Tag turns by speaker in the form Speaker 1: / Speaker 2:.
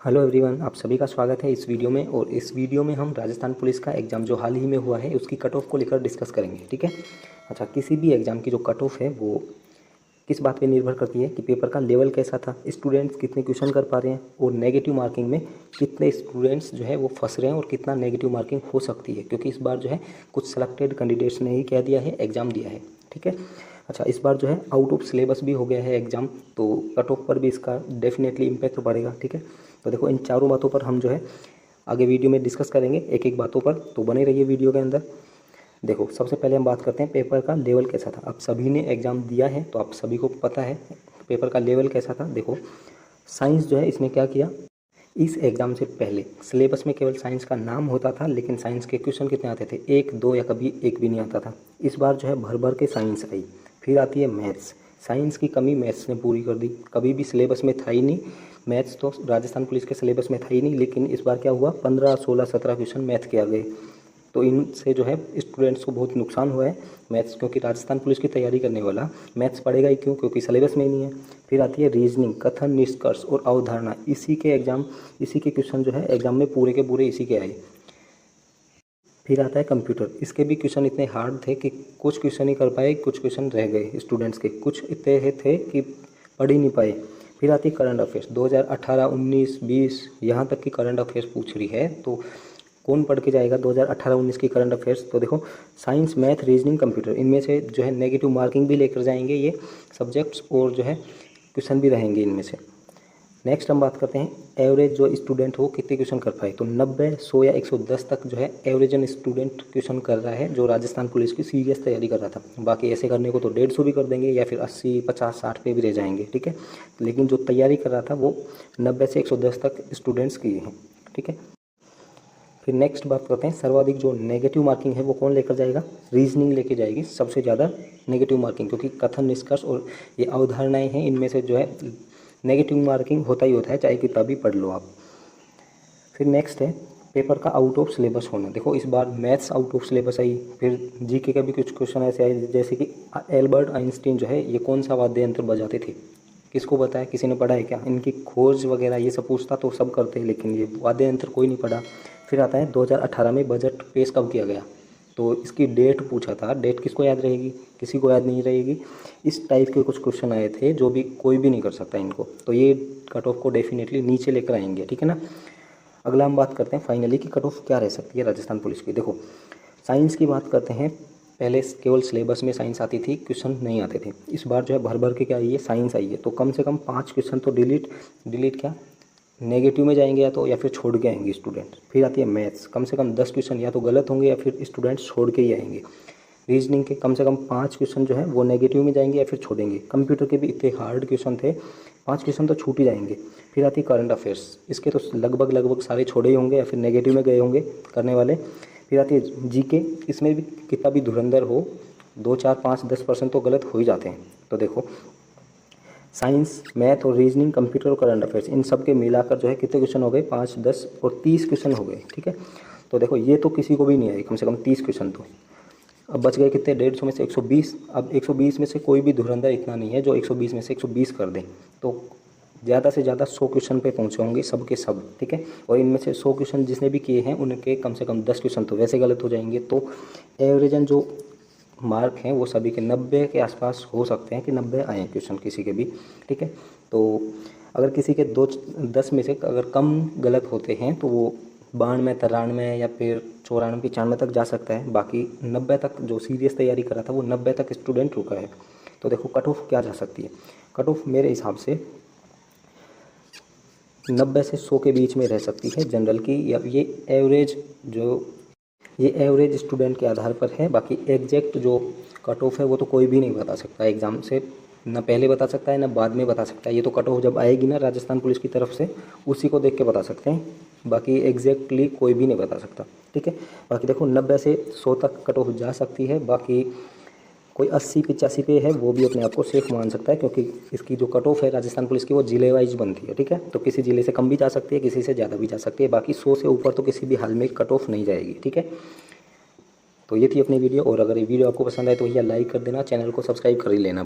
Speaker 1: Hello everyone, आप सभी का स्वागत है इस वीडियो में। और इस वीडियो में हम राजस्थान पुलिस का एग्ज़ाम जो हाल ही में हुआ है उसकी कट ऑफ को लेकर डिस्कस करेंगे। ठीक है। अच्छा, किसी भी एग्ज़ाम की जो कट ऑफ है वो किस बात पे निर्भर करती है कि पेपर का लेवल कैसा था, स्टूडेंट्स कितने क्वेश्चन कर पा रहे हैं और नेगेटिव मार्किंग में कितने स्टूडेंट्स जो है वो फंस रहे हैं और कितना नेगेटिव मार्किंग हो सकती है, क्योंकि इस बार जो है कुछ सेलेक्टेड कैंडिडेट्स ने ही क्या दिया है, एग्ज़ाम दिया है। ठीक है। अच्छा, इस बार जो है आउट ऑफ सिलेबस भी हो गया है एग्ज़ाम, तो कट ऑफ पर भी इसका डेफिनेटली इम्पैक्ट पड़ेगा। ठीक है। तो देखो, इन चारों बातों पर हम जो है आगे वीडियो में डिस्कस करेंगे, एक एक बातों पर, तो बने रहिए वीडियो के अंदर। देखो, सबसे पहले हम बात करते हैं पेपर का लेवल कैसा था। आप सभी ने एग्ज़ाम दिया है तो आप सभी को पता है पेपर का लेवल कैसा था। देखो, साइंस जो है इसने क्या किया, इस एग्ज़ाम से पहले सिलेबस में केवल साइंस का नाम होता था, लेकिन साइंस के क्वेश्चन कितने आते थे, एक दो या कभी एक भी नहीं आता था। इस बार जो है भर भर के साइंस आई। फिर आती है मैथ्स। साइंस की कमी मैथ्स ने पूरी कर दी, कभी भी सिलेबस में था ही नहीं। मैथ्स तो राजस्थान पुलिस के सिलेबस में था ही नहीं, लेकिन इस बार क्या हुआ, 15 16 17 क्वेश्चन मैथ के आ गए। तो इनसे जो है स्टूडेंट्स को बहुत नुकसान हुआ है मैथ्स, क्योंकि राजस्थान पुलिस की तैयारी करने वाला मैथ्स पढ़ेगा ही क्यों, क्योंकि सिलेबस में ही नहीं है। फिर आती है रीजनिंग, कथन, निष्कर्ष और अवधारणा। इसी के क्वेश्चन जो है एग्जाम में पूरे के पूरे इसी के आए। फिर आता है कंप्यूटर। इसके भी क्वेश्चन इतने हार्ड थे कि कुछ क्वेश्चन ही कर पाए, कुछ क्वेश्चन रह गए स्टूडेंट्स के, कुछ इतने थे कि पढ़ ही नहीं पाए। फिर आती है करंट अफेयर्स, 2018 19 20 यहाँ तक की करंट अफेयर्स पूछ रही है, तो कौन पढ़ के जाएगा 2018-19 की करंट अफेयर्स। तो देखो, साइंस, मैथ, रीजनिंग, कंप्यूटर, इनमें से जो है नेगेटिव मार्किंग भी लेकर जाएंगे ये सब्जेक्ट्स, और जो है क्वेश्चन भी रहेंगे इनमें से। नेक्स्ट हम बात करते हैं एवरेज जो स्टूडेंट हो कितने क्वेश्चन कर पाए। तो 90 100 या 110 तक जो है एवरेज स्टूडेंट क्वेश्चन कर रहा है जो राजस्थान पुलिस की सीरियस तैयारी कर रहा था। बाकी ऐसे करने को तो 150 भी कर देंगे या फिर 80 50 60 पे भी रह जाएंगे। ठीक है। लेकिन जो तैयारी कर रहा था वो 90 से 110 तक स्टूडेंट्स किए हैं। ठीक है। फिर नेक्स्ट बात करते हैं सर्वाधिक जो नेगेटिव मार्किंग है वो कौन लेकर जाएगा, रीजनिंग लेके जाएगी सबसे ज़्यादा नेगेटिव मार्किंग, क्योंकि कथन, निष्कर्ष और ये अवधारणाएं हैं, इनमें से जो है नेगेटिव मार्किंग होता ही होता है, चाहे कितना भी पढ़ लो आप। फिर नेक्स्ट है पेपर का आउट ऑफ सिलेबस होना। देखो, इस बार मैथ्स आउट ऑफ सिलेबस आई, फिर जीके का भी कुछ क्वेश्चन ऐसे आए, जैसे कि एल्बर्ट आइंस्टीन जो है ये कौन सा वाद्य यंत्र बजाते थे, किसको पता है, किसी ने पढ़ा है क्या, इनकी खोज वगैरह ये सब पूछता तो सब करते हैं, लेकिन ये वाद्य यंत्र कोई नहीं पढ़ा। फिर आता है 2018 में बजट पेश कब किया गया, तो इसकी डेट पूछा था। डेट किसको याद रहेगी, किसी को याद नहीं रहेगी। इस टाइप के कुछ क्वेश्चन आए थे जो भी कोई भी नहीं कर सकता इनको, तो ये कट ऑफ को डेफिनेटली नीचे लेकर आएंगे। ठीक है ना। अगला हम बात करते हैं फाइनली कि कट ऑफ क्या रह सकती है राजस्थान पुलिस की। देखो, साइंस की बात करते हैं। पहले केवल सिलेबस में साइंस आती थी, क्वेश्चन नहीं आते थे। इस बार जो है भर भर के क्या आई है, साइंस आई है, तो कम से कम 5 क्वेश्चन तो डिलीट क्या नेगेटिव में जाएंगे या तो, या फिर छोड़ के आएंगे स्टूडेंट। फिर आती है मैथ्स, कम से कम 10 क्वेश्चन या तो गलत होंगे या फिर स्टूडेंट्स छोड़ के ही आएंगे। रीजनिंग के कम से कम 5 क्वेश्चन जो है वो नेगेटिव में जाएंगे या फिर छोड़ेंगे। कंप्यूटर के भी इतने हार्ड क्वेश्चन थे, 5 क्वेश्चन तो छूट ही जाएंगे। फिर आती है करंट अफेयर्स, इसके तो लगभग सारे छोड़े ही होंगे या फिर नेगेटिव में गए होंगे करने वाले। फिर आती है जीके, इसमें भी कितना भी धुरंधर हो 2 4 5 10% तो गलत हो ही जाते हैं। तो देखो, साइंस, मैथ और रीजनिंग, कंप्यूटर और करंट अफेयर्स, इन सब के मिलाकर जो है कितने क्वेश्चन हो गए, 5 10 और 30 क्वेश्चन हो गए। ठीक है। तो देखो, ये तो किसी को भी नहीं आए, कम से कम 30 क्वेश्चन तो। अब बच गए कितने, 150 में से 120। अब 120 में से कोई भी धुरंधर इतना नहीं है जो 120 में से 120 कर दें, तो ज़्यादा से ज़्यादा 100 क्वेश्चन पे पहुँचे होंगे सब के सब। ठीक है। और इनमें से 100 क्वेश्चन जिसने भी किए हैं उनके कम से कम 10 क्वेश्चन तो वैसे गलत हो जाएंगे। तो एवरेजन जो मार्क हैं वो सभी के 90 के आसपास हो सकते हैं कि 90 आए क्वेश्चन किसी के भी। ठीक है। तो अगर किसी के 10 में से अगर कम गलत होते हैं तो वो 92 93 या फिर 94 95 तक जा सकता है। बाकी 90 तक जो सीरियस तैयारी कर रहा था वो 90 तक स्टूडेंट रुका है। तो देखो, कट ऑफ क्या जा सकती है। कट ऑफ मेरे हिसाब से 90 से 100 के बीच में रह सकती है जनरल की, या ये एवरेज स्टूडेंट के आधार पर है। बाकी एग्जैक्ट जो कट ऑफ है वो तो कोई भी नहीं बता सकता एग्ज़ाम से, ना पहले बता सकता है ना बाद में बता सकता है। ये तो कट ऑफ जब आएगी ना राजस्थान पुलिस की तरफ से, उसी को देख के बता सकते हैं। बाकी एग्जैक्टली कोई भी नहीं बता सकता। ठीक है। बाकी देखो, 90 से 100 तक कट ऑफ जा सकती है। बाकी कोई 80 85 पे है वो भी अपने आप को सेफ मान सकता है, क्योंकि इसकी जो कट ऑफ है राजस्थान पुलिस की वो जिले वाइज बनती है। ठीक है। तो किसी ज़िले से कम भी जा सकती है, किसी से ज़्यादा भी जा सकती है। बाकी 100 से ऊपर तो किसी भी हाल में कट ऑफ नहीं जाएगी। ठीक है। तो ये थी अपनी वीडियो, और अगर ये वीडियो आपको पसंद आए तो भैया लाइक कर देना, चैनल को सब्सक्राइब कर ही लेना।